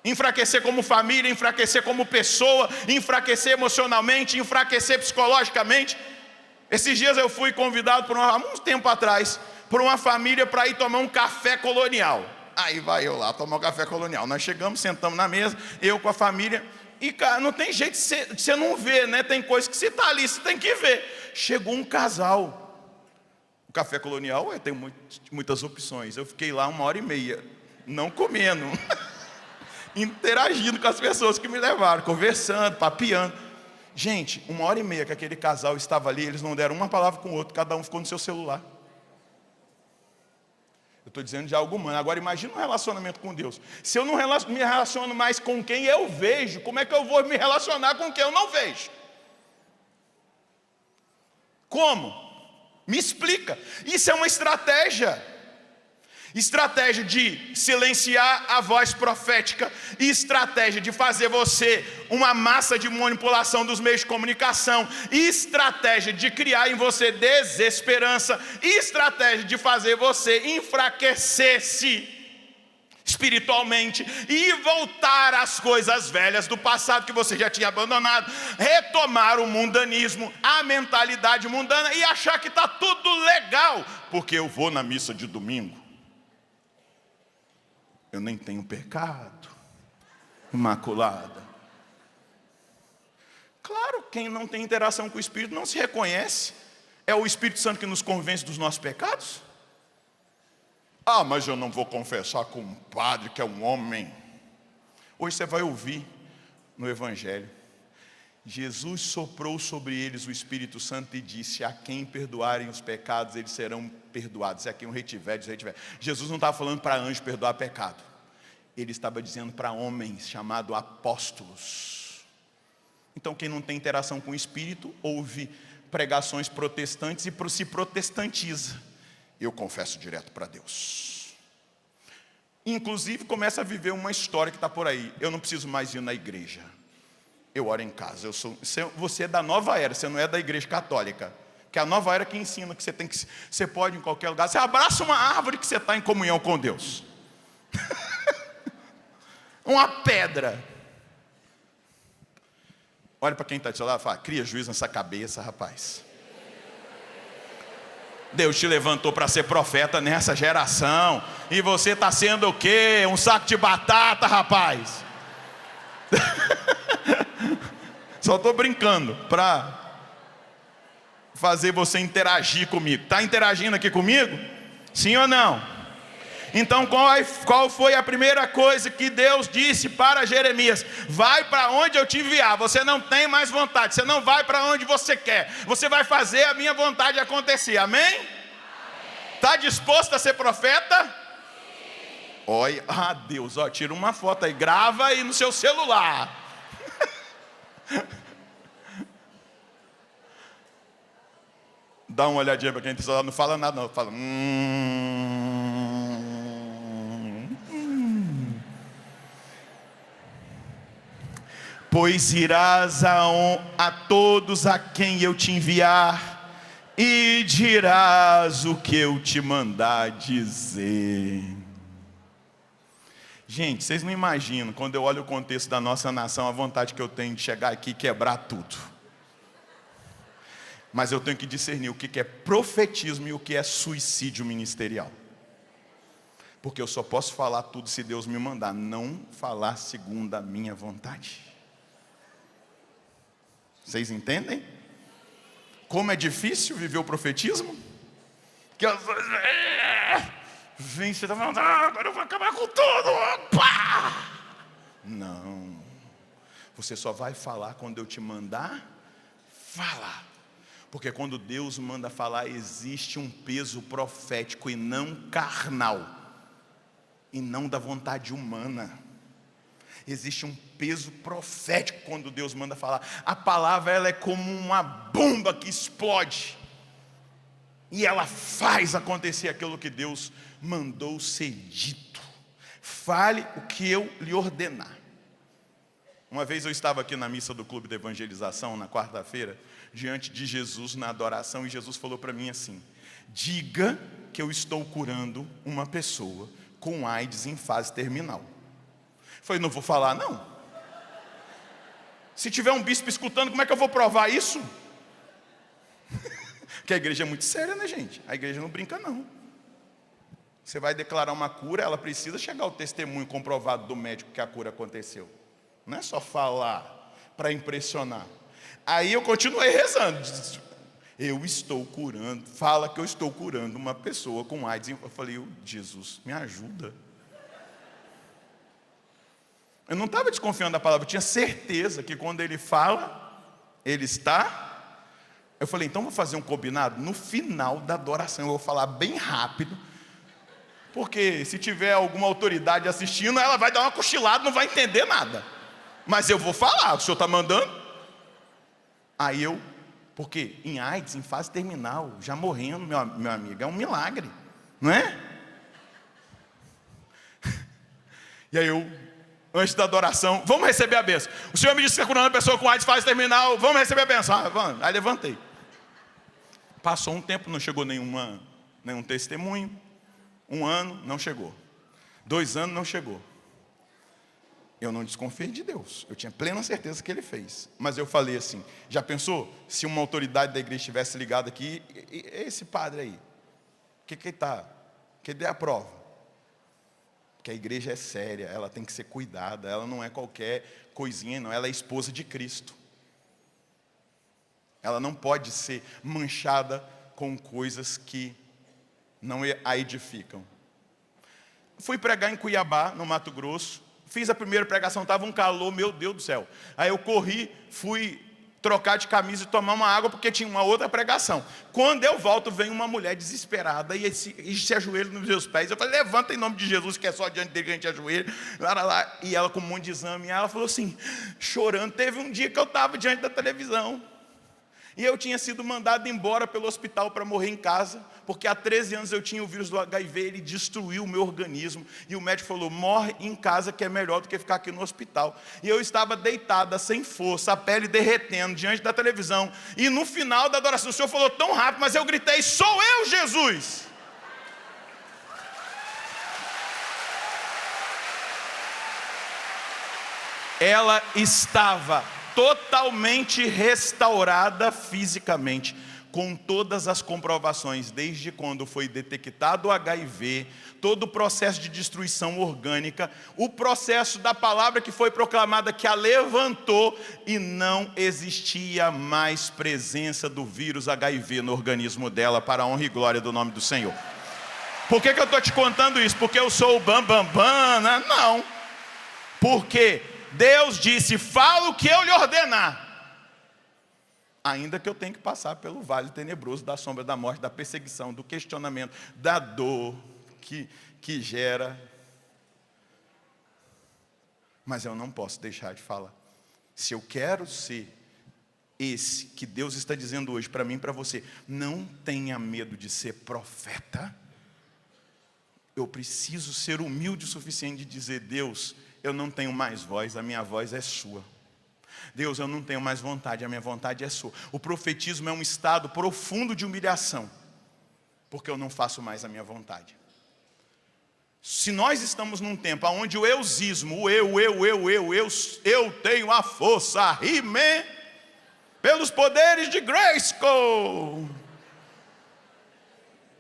Enfraquecer como família, enfraquecer como pessoa, enfraquecer emocionalmente, enfraquecer psicologicamente. Esses dias eu fui convidado há um tempo atrás por uma família para ir tomar um café colonial. Aí vai eu lá tomar um café colonial. Nós chegamos, sentamos na mesa, eu com a família. E cara, não tem jeito de você não ver, né? Tem coisa que você está ali, você tem que ver. Chegou um casal. O café colonial tem muitas opções. Eu fiquei lá 1h30, não comendo. Interagindo com as pessoas que me levaram, conversando, papeando. Gente, 1h30 que aquele casal estava ali, eles não deram uma palavra com o outro, cada um ficou no seu celular. Eu estou dizendo de algo humano. Agora imagina um relacionamento com Deus. Se eu não me relaciono mais com quem eu vejo, como é que eu vou me relacionar com quem eu não vejo? Como? Me explica. Isso é uma estratégia. Estratégia de silenciar a voz profética, e estratégia de fazer você uma massa de manipulação dos meios de comunicação, e estratégia de criar em você desesperança, e estratégia de fazer você enfraquecer-se espiritualmente e voltar às coisas velhas do passado que você já tinha abandonado, retomar o mundanismo, a mentalidade mundana e achar que está tudo legal, porque eu vou na missa de domingo. Eu nem tenho pecado, imaculada. Claro, quem não tem interação com o Espírito não se reconhece. É o Espírito Santo que nos convence dos nossos pecados? Ah, mas eu não vou confessar com um padre que é um homem. Hoje você vai ouvir no Evangelho. Jesus soprou sobre eles o Espírito Santo e disse: a quem perdoarem os pecados, eles serão perdoados. E a quem o retiver, retiver. Jesus não estava falando para anjos perdoar pecado. Ele estava dizendo para homens chamados apóstolos. Então quem não tem interação com o Espírito, ouve pregações protestantes e se protestantiza. Eu confesso direto para Deus. Inclusive começa a viver uma história que está por aí. Eu não preciso mais ir na igreja. Eu oro em casa. Você é da nova era, você não é da igreja católica. Que é a nova era que ensina que você pode ir em qualquer lugar. Você abraça uma árvore que você está em comunhão com Deus. Uma pedra. Olha para quem está do seu lado e fala: cria juízo nessa cabeça, rapaz. Deus te levantou para ser profeta nessa geração, e você está sendo o quê? Um saco de batata, rapaz. Só estou brincando para fazer você interagir comigo. Está interagindo aqui comigo? Sim ou não? Então qual foi a primeira coisa que Deus disse para Jeremias? Vai para onde eu te enviar. Você não tem mais vontade, você não vai para onde você quer, você vai fazer a minha vontade acontecer. Amém? Está disposto a ser profeta? Sim. Olha, Deus, tira uma foto aí, grava aí no seu celular. Dá uma olhadinha para quem está lá, não fala nada não, fala Pois irás a todos a quem eu te enviar, e dirás o que eu te mandar dizer. Gente, vocês não imaginam, quando eu olho o contexto da nossa nação, a vontade que eu tenho de chegar aqui e quebrar tudo. Mas eu tenho que discernir o que é profetismo e o que é suicídio ministerial. Porque eu só posso falar tudo se Deus me mandar, não falar segundo a minha vontade. Vocês entendem? Como é difícil viver o profetismo? Que vem, você está falando, agora eu vou acabar com tudo. Opa! Não. Você só vai falar quando eu te mandar falar. Porque quando Deus manda falar, existe um peso profético e não carnal. E não da vontade humana. Existe um peso profético quando Deus manda falar. A palavra, ela é como uma bomba que explode. E ela faz acontecer aquilo que Deus mandou ser dito. Fale o que eu lhe ordenar. Uma vez eu estava aqui na missa do Clube de Evangelização, na quarta-feira, diante de Jesus na adoração, e Jesus falou para mim assim: diga que eu estou curando uma pessoa com AIDS em fase terminal. Eu falei: não vou falar não. Se tiver um bispo escutando, como é que eu vou provar isso? Porque a igreja é muito séria, né, gente? A igreja não brinca não. Você vai declarar uma cura, ela precisa chegar ao testemunho comprovado do médico que a cura aconteceu. Não é só falar para impressionar. Aí eu continuei rezando. Eu estou curando, fala que eu estou curando uma pessoa com AIDS. Eu falei: Jesus, me ajuda. Eu não estava desconfiando da palavra, eu tinha certeza que quando ele fala, ele está. Eu falei: então vou fazer um combinado. No final da adoração eu vou falar bem rápido, porque se tiver alguma autoridade assistindo, ela vai dar uma cochilada, não vai entender nada. Mas eu vou falar, o senhor está mandando. Aí eu Porque em AIDS, em fase terminal, já morrendo, meu amigo, é um milagre, não é? E aí antes da adoração, vamos receber a bênção. O Senhor me disse que está curando a pessoa com AIDS, fase terminal, vamos receber a bênção. Vamos. Aí levantei. Passou um tempo, não chegou nenhum testemunho. 1 ano, não chegou. 2 anos, não chegou. Eu não desconfiei de Deus. Eu tinha plena certeza que Ele fez. Mas eu falei assim, já pensou se uma autoridade da igreja tivesse ligado aqui, esse padre aí, que está? Que dê a prova. Porque a igreja é séria, ela tem que ser cuidada, ela não é qualquer coisinha, não. Ela é esposa de Cristo. Ela não pode ser manchada com coisas que não a edificam. Fui pregar em Cuiabá, no Mato Grosso. Fiz a primeira pregação, estava um calor, meu Deus do céu. Aí eu corri, fui trocar de camisa e tomar uma água, porque tinha uma outra pregação. Quando eu volto, vem uma mulher desesperada e se ajoelha nos meus pés. Eu falei, levanta em nome de Jesus, que é só diante dele que a gente ajoelha. E ela com um monte de exame, ela falou assim, chorando, teve um dia que eu estava diante da televisão. E eu tinha sido mandado embora pelo hospital para morrer em casa, porque há 13 anos eu tinha o vírus do HIV, ele destruiu o meu organismo, e o médico falou, morre em casa que é melhor do que ficar aqui no hospital. E eu estava deitada, sem força, a pele derretendo, diante da televisão, e no final da adoração, o Senhor falou tão rápido, mas eu gritei, sou eu, Jesus! Ela estava totalmente restaurada fisicamente, com todas as comprovações, desde quando foi detectado o HIV, todo o processo de destruição orgânica, o processo da palavra que foi proclamada, que a levantou, e não existia mais presença do vírus HIV no organismo dela, para a honra e glória do nome do Senhor. Por que eu estou te contando isso? Porque eu sou o bambambam? Não, porque Deus disse, fala o que eu lhe ordenar. Ainda que eu tenha que passar pelo vale tenebroso da sombra da morte, da perseguição, do questionamento, da dor que gera. Mas eu não posso deixar de falar. Se eu quero ser esse que Deus está dizendo hoje para mim e para você, não tenha medo de ser profeta. Eu preciso ser humilde o suficiente de dizer, Deus, eu não tenho mais voz, a minha voz é sua. Deus, eu não tenho mais vontade, a minha vontade é sua. O profetismo é um estado profundo de humilhação, porque eu não faço mais a minha vontade. Se nós estamos num tempo onde o eusismo, eu tenho a força, He-Man, pelos poderes de Grayskull.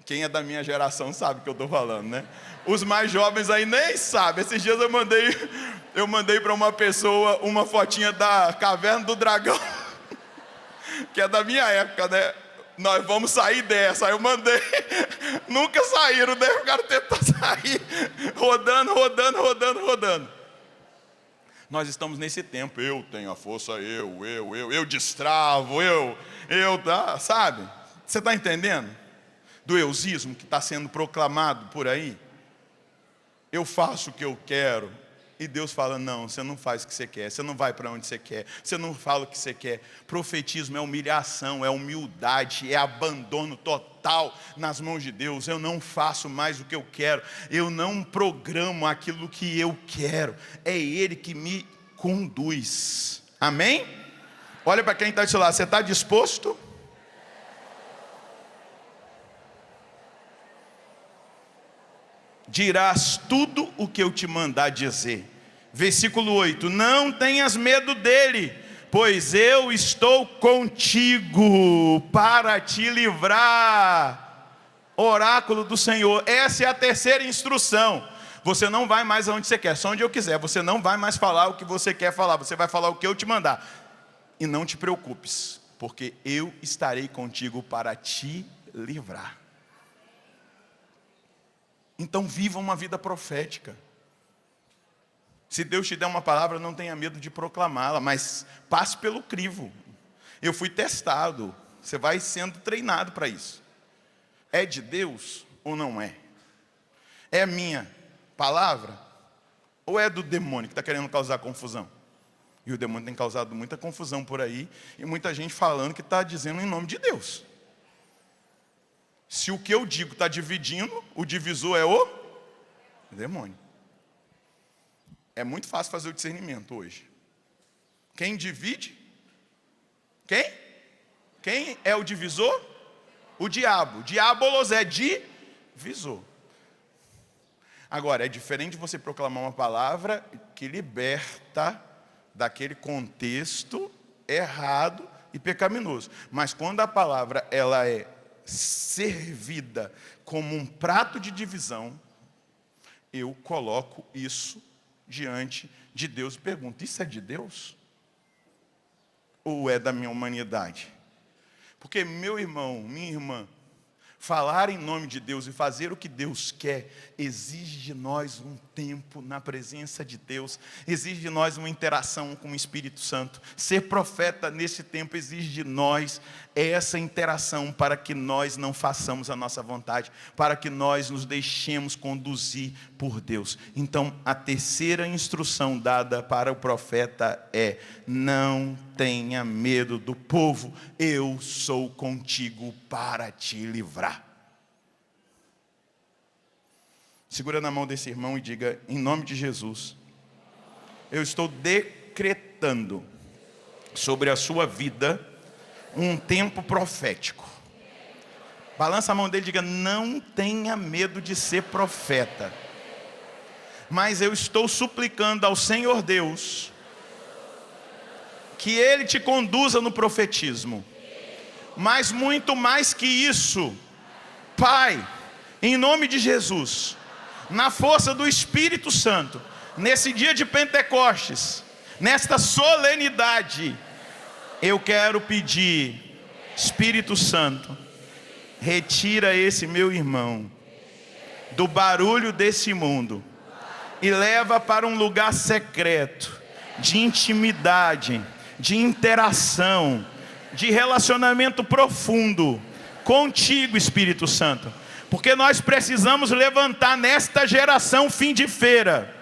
Quem é da minha geração sabe o que eu estou falando, né? Os mais jovens aí nem sabem. Esses dias eu mandei para uma pessoa uma fotinha da Caverna do Dragão, que é da minha época, né? Nós vamos sair dessa. Aí eu mandei, nunca saíram, né? O cara tentou sair, rodando. Nós estamos nesse tempo, eu tenho a força, eu destravo, tá, sabe? Você está entendendo? Do eusismo que está sendo proclamado por aí. Eu faço o que eu quero. E Deus fala, não, você não faz o que você quer. Você não vai para onde você quer. Você não fala o que você quer. Profetismo é humilhação, é humildade, é abandono total nas mãos de Deus. Eu não faço mais o que eu quero. Eu não programo aquilo que eu quero. É Ele que me conduz. Amém? Olha para quem está do seu lado. Você está disposto? Dirás tudo o que eu te mandar dizer. Versículo 8, não tenhas medo dele, pois eu estou contigo para te livrar. Oráculo do Senhor, essa é a terceira instrução. Você não vai mais aonde você quer, só onde eu quiser. Você não vai mais falar o que você quer falar, você vai falar o que eu te mandar. E não te preocupes, porque eu estarei contigo para te livrar. Então viva uma vida profética. Se Deus te der uma palavra, não tenha medo de proclamá-la, mas passe pelo crivo. Eu fui testado, você vai sendo treinado para isso. É de Deus ou não é? É minha palavra ou é do demônio que está querendo causar confusão? E o demônio tem causado muita confusão por aí, e muita gente falando que está dizendo em nome de Deus. Se o que eu digo está dividindo, o divisor é o demônio. É muito fácil fazer o discernimento hoje. Quem divide? Quem? Quem é o divisor? O diabo. Diabolos é divisor. Agora, é diferente de você proclamar uma palavra que liberta daquele contexto errado e pecaminoso. Mas quando a palavra ela é servida como um prato de divisão, eu coloco isso diante de Deus e pergunto: isso é de Deus? Ou é da minha humanidade? Porque, meu irmão, minha irmã, falar em nome de Deus e fazer o que Deus quer exige de nós um tempo na presença de Deus, exige de nós uma interação com o Espírito Santo. Ser profeta nesse tempo exige de nós essa interação para que nós não façamos a nossa vontade, para que nós nos deixemos conduzir por Deus. Então, a terceira instrução dada para o profeta é: não tenha medo do povo, eu sou contigo para te livrar. Segura na mão desse irmão e diga: em nome de Jesus, eu estou decretando sobre a sua vida um tempo profético. Balança a mão dele e diga: não tenha medo de ser profeta, mas eu estou suplicando ao Senhor Deus que Ele te conduza no profetismo. Mas muito mais que isso, Pai, em nome de Jesus, na força do Espírito Santo, nesse dia de Pentecostes, nesta solenidade, eu quero pedir: Espírito Santo, retira esse meu irmão do barulho desse mundo e leva para um lugar secreto, de intimidade, de interação, de relacionamento profundo contigo, Espírito Santo. Porque nós precisamos levantar nesta geração fim de feira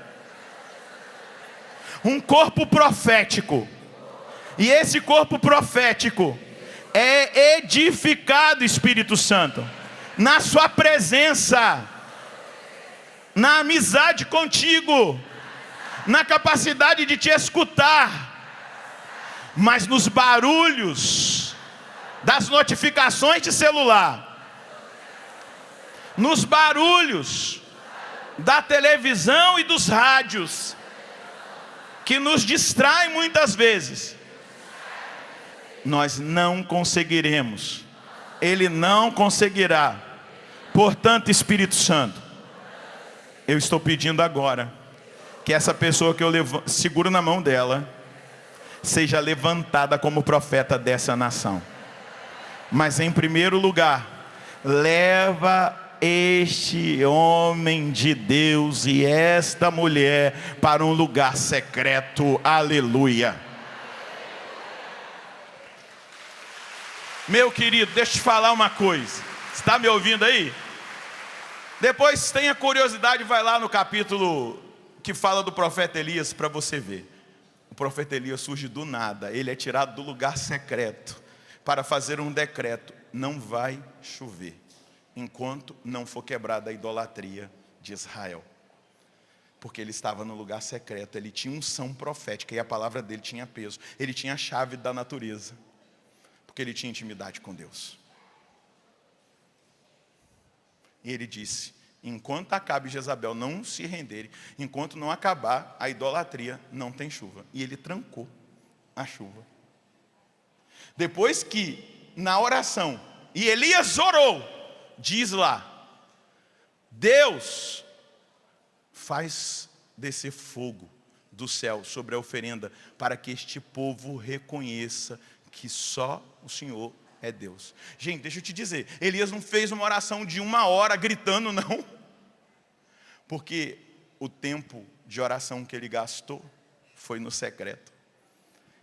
um corpo profético. E esse corpo profético é edificado, Espírito Santo, na sua presença, na amizade contigo, na capacidade de te escutar. Mas nos barulhos das notificações de celular, nos barulhos da televisão e dos rádios, que nos distraem muitas vezes, nós não conseguiremos, Ele não conseguirá. Portanto, Espírito Santo, eu estou pedindo agora que essa pessoa que eu seguro na mão dela seja levantada como profeta dessa nação. Mas em primeiro lugar, leva este homem de Deus e esta mulher para um lugar secreto. Aleluia. Meu querido, deixa eu te falar uma coisa. Você está me ouvindo aí? Depois tenha curiosidade, vai lá no capítulo que fala do profeta Elias para você ver. O profeta Elias surge do nada. Ele é tirado do lugar secreto para fazer um decreto: não vai chover enquanto não for quebrada a idolatria de Israel. Porque ele estava no lugar secreto, ele tinha unção profética e a palavra dele tinha peso. Ele tinha a chave da natureza, porque ele tinha intimidade com Deus. E ele disse: enquanto Acabe e Jezabel não se renderem, enquanto não acabar a idolatria, não tem chuva. E ele trancou a chuva. Depois que, na oração, e Elias orou, diz lá: Deus faz descer fogo do céu sobre a oferenda, para que este povo reconheça que só o Senhor é Deus. Gente, deixa eu te dizer, Elias não fez uma oração de 1 hora gritando, não. Porque o tempo de oração que ele gastou foi no secreto.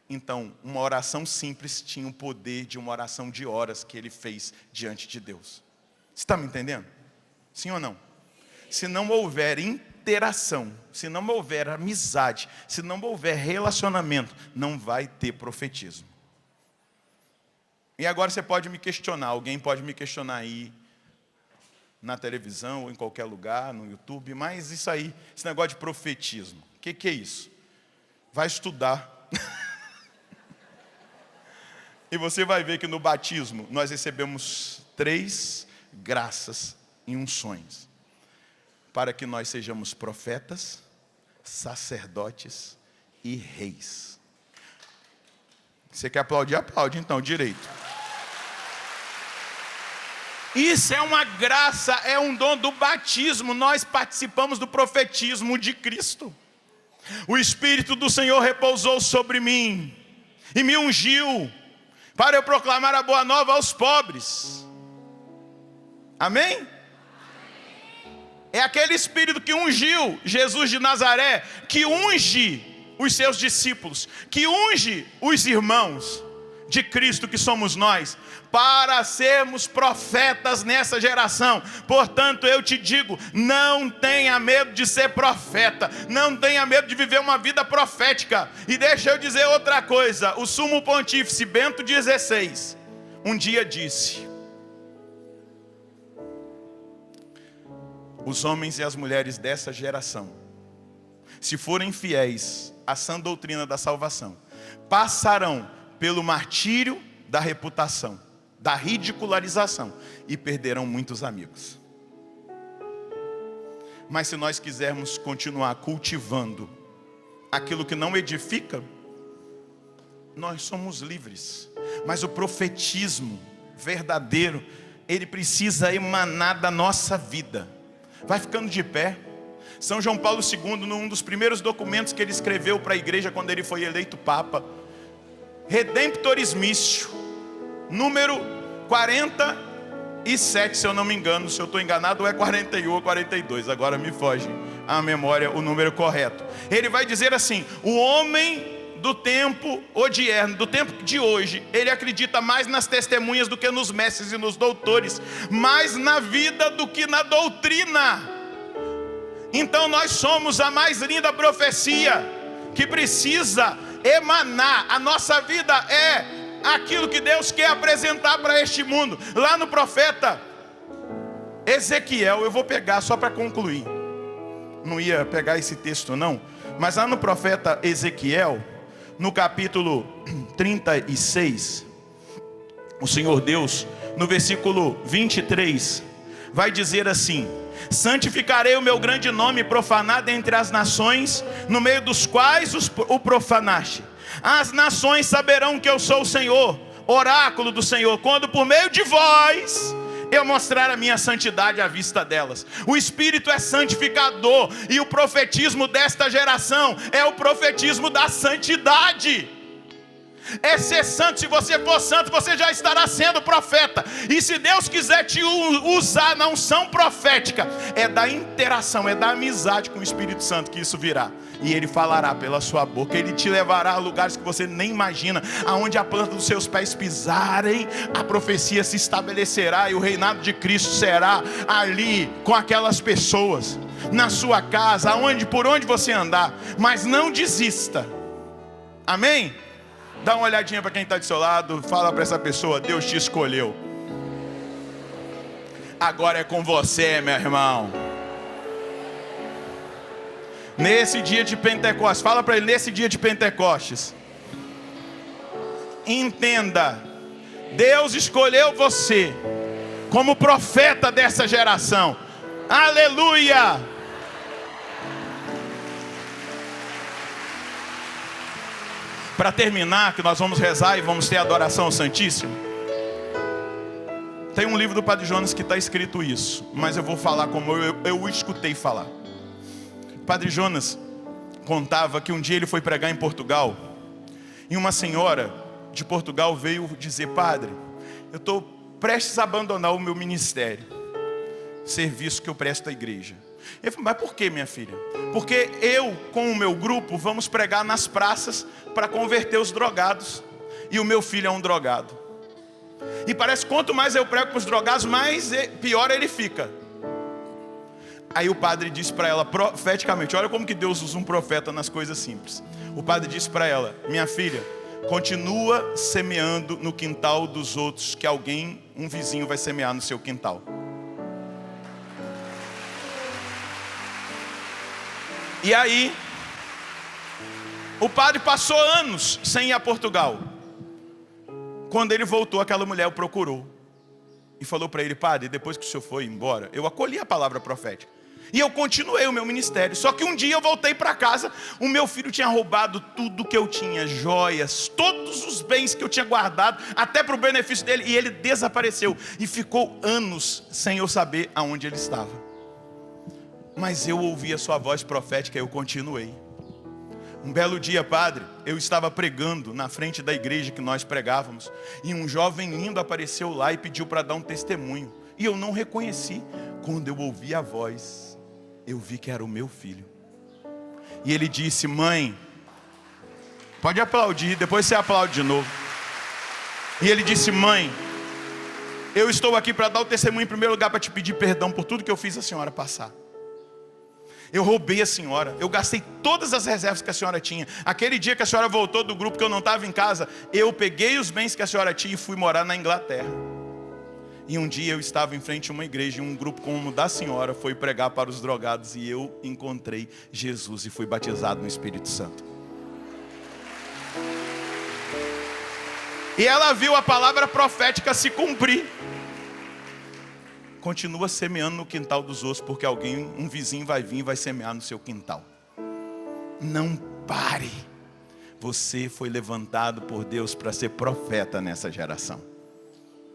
Então, uma oração simples tinha o poder de uma oração de horas que ele fez diante de Deus. Você está me entendendo? Sim ou não? Se não houver interação, se não houver amizade, se não houver relacionamento, não vai ter profetismo. E agora você pode me questionar, alguém pode me questionar aí, na televisão ou em qualquer lugar, no YouTube, mas isso aí, esse negócio de profetismo, o que é isso? Vai estudar. E você vai ver que no batismo nós recebemos 3 graças e unções, para que nós sejamos profetas, sacerdotes e reis. Você quer aplaudir? Aplaude então, direito. Isso é uma graça, é um dom do batismo. Nós participamos do profetismo de Cristo. O Espírito do Senhor repousou sobre mim e me ungiu para eu proclamar a boa nova aos pobres. Amém? É aquele Espírito que ungiu Jesus de Nazaré, que unge os seus discípulos, que unge os irmãos de Cristo que somos nós, para sermos profetas nessa geração. Portanto, eu te digo, não tenha medo de ser profeta, não tenha medo de viver uma vida profética. E deixa eu dizer outra coisa, o Sumo Pontífice Bento XVI, um dia disse: os homens e as mulheres dessa geração, se forem fiéis à sã doutrina da salvação, passarão pelo martírio da reputação, da ridicularização, e perderão muitos amigos. Mas se nós quisermos continuar cultivando aquilo que não edifica, nós somos livres. Mas o profetismo verdadeiro, ele precisa emanar da nossa vida. Vai ficando de pé. São João Paulo II, num dos primeiros documentos que ele escreveu para a igreja quando ele foi eleito Papa, Redemptoris Missio, número 47, se eu não me engano. Se eu estou enganado, ou é 41 ou 42, agora me foge a memória o número correto. Ele vai dizer assim: o homem do tempo odierno, do tempo de hoje, ele acredita mais nas testemunhas do que nos mestres e nos doutores, mais na vida do que na doutrina. Então nós somos a mais linda profecia que precisa emanar. A nossa vida é aquilo que Deus quer apresentar para este mundo. Lá no profeta Ezequiel, eu vou pegar só para concluir, não ia pegar esse texto não, mas lá no profeta Ezequiel, no capítulo 36, o Senhor Deus, no versículo 23, vai dizer assim: santificarei o meu grande nome profanado entre as nações, no meio dos quais o profanaste. As nações saberão que eu sou o Senhor, oráculo do Senhor, quando por meio de vós eu mostrar a minha santidade à vista delas. O Espírito é santificador, e o profetismo desta geração é o profetismo da santidade. É ser santo. Se você for santo, você já estará sendo profeta. E se Deus quiser te usar na unção profética, é da interação, é da amizade com o Espírito Santo que isso virá. E Ele falará pela sua boca, Ele te levará a lugares que você nem imagina. Aonde a planta dos seus pés pisarem, a profecia se estabelecerá, e o reinado de Cristo será ali com aquelas pessoas, na sua casa, por onde você andar. Mas não desista. Amém? Dá uma olhadinha para quem está do seu lado, fala para essa pessoa: Deus te escolheu. Agora é com você, meu irmão. Nesse dia de Pentecostes, fala para ele: nesse dia de Pentecostes, entenda, Deus escolheu você como profeta dessa geração. Aleluia! Para terminar, que nós vamos rezar e vamos ter adoração ao Santíssimo, tem um livro do Padre Jonas que está escrito isso, mas eu vou falar como eu o escutei falar. O Padre Jonas contava que um dia ele foi pregar em Portugal, e uma senhora de Portugal veio dizer: padre, eu estou prestes a abandonar o meu ministério, serviço que eu presto à igreja. Ele falou: mas por que, minha filha? Porque eu, com o meu grupo, vamos pregar nas praças para converter os drogados, e o meu filho é um drogado. E parece que quanto mais eu prego para os drogados, mais pior ele fica. Aí o padre disse para ela profeticamente, olha como que Deus usa um profeta nas coisas simples. O padre disse para ela: minha filha, continua semeando no quintal dos outros, que um vizinho vai semear no seu quintal. E aí, o padre passou anos sem ir a Portugal. Quando ele voltou, aquela mulher o procurou e falou para ele: padre, depois que o senhor foi embora, eu acolhi a palavra profética e eu continuei o meu ministério. Só que um dia eu voltei para casa, o meu filho tinha roubado tudo que eu tinha, joias, todos os bens que eu tinha guardado, até para o benefício dele, e ele desapareceu. E ficou anos sem eu saber aonde ele estava. Mas eu ouvi a sua voz profética e eu continuei. Um belo dia, padre, eu estava pregando na frente da igreja que nós pregávamos, e um jovem lindo apareceu lá e pediu para dar um testemunho. E eu não reconheci. Quando eu ouvi a voz, eu vi que era o meu filho. E ele disse: mãe, pode aplaudir, depois você aplaude de novo. E ele disse: mãe, eu estou aqui para dar o testemunho em primeiro lugar, para te pedir perdão por tudo que eu fiz a senhora passar. Eu roubei a senhora, eu gastei todas as reservas que a senhora tinha. Aquele dia que a senhora voltou do grupo que eu não estava em casa, eu peguei os bens que a senhora tinha e fui morar na Inglaterra. E um dia eu estava em frente a uma igreja e um grupo como o da senhora foi pregar para os drogados, e eu encontrei Jesus e fui batizado no Espírito Santo. E ela viu a palavra profética se cumprir. Continua semeando no quintal dos outros, porque um vizinho vai vir e vai semear no seu quintal. Não pare. Você foi levantado por Deus para ser profeta nessa geração.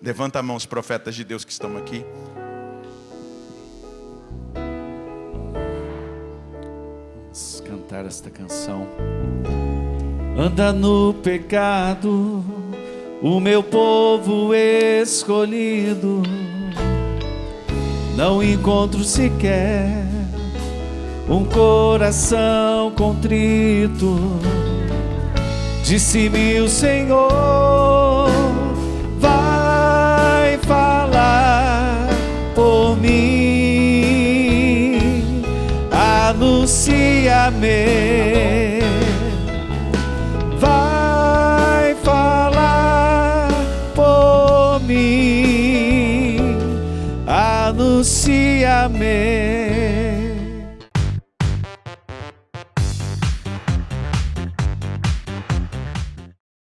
Levanta a mão os profetas de Deus que estão aqui.
Vamos cantar esta canção. Anda no pecado, o meu povo escolhido. Não encontro sequer um coração contrito. Disse-me o Senhor, vai falar por mim, anuncia-me, vai falar por mim, anuncia-me.